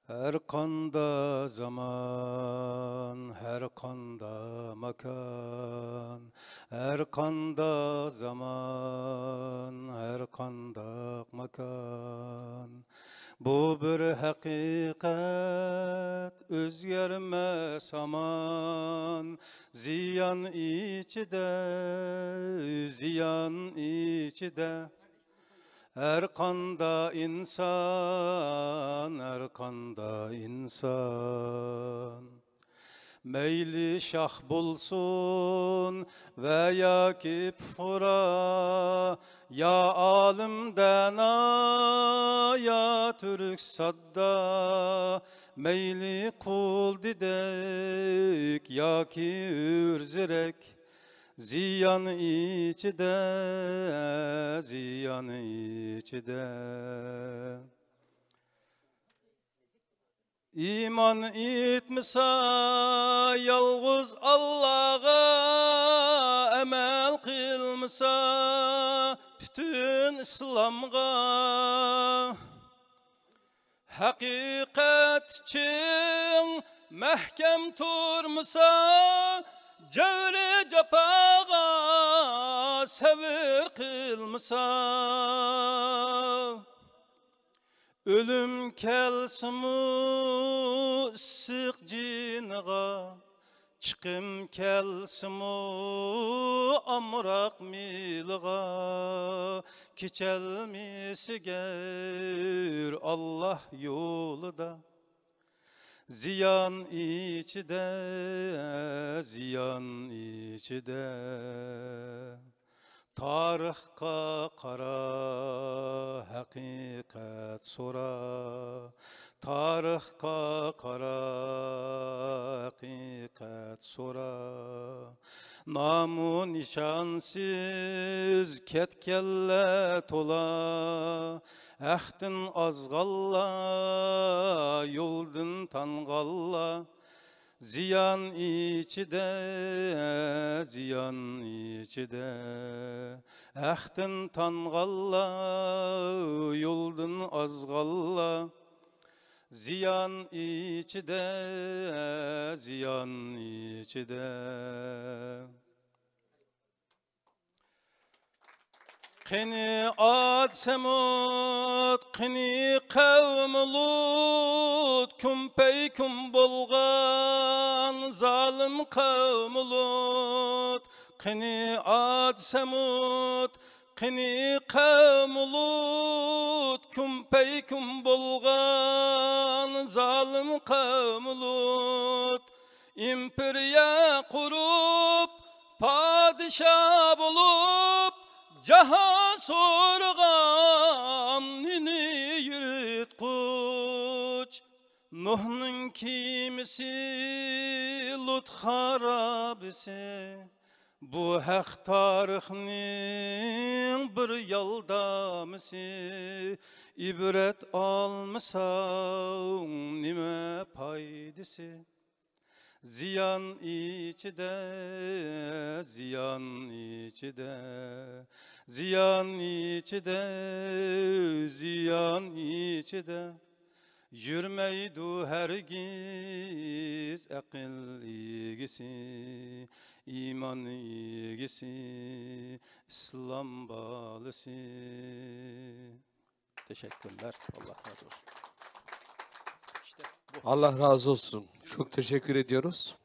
Her kanda zaman, her kanda makan, her kanda zaman, her kanda makan. Bu bir hakikat, özgermez aman, ziyan içide, ziyan içide. Her kanda insan, her kanda insan. Meyli şah bulsun veya ki fura, ya alimden ya Türk sadda. Meyli kul didek ya ki ürzirek, ziyan içide, ziyan içide. İman etmese yalğız Allah'a, emel kılmasa bütün İslam'a. Hakikat için mehkem turmasa, cevri capağa sevir kılmasa. Ölüm kelsimu ıssık cinağa, çıkım kelsimu amrak milga. Keçelmisiger Allah yolunda, ziyan içide, ziyan içide. Tarihka kara, hakikat sora. Tarihka kara, hakikat sora. Namu nişansız ketkelle tola, ahdin azgalla, yoldun tangalla. Ziyan içide, ziyan içide. Ahdin tangalla, yoldun azgalla. Ziyan içide, ziyan içide. Qini ad semud, qini kavm Lut, kümpey küm bolgan zalim kavm Lut. Qini ad semud, qini kavm Lut, kümpey küm bolgan zalim kavm Lut. İmperiya kurup, padişah bulup, caha sorgan nini yürütkuç. Nuh'nun kimisi, Lut harabisi. Bu haq tarixning bir yaldamisi. İbret almasaң nime paydisi. Ziyan içide, ziyan içide. Ziyan içide, ziyan içide. Yürmeydu hergiz akıl ilgisi, iman ilgisi, İslam balısı. Teşekkürler. Allah razı olsun. Allah razı olsun. Çok teşekkür ediyoruz.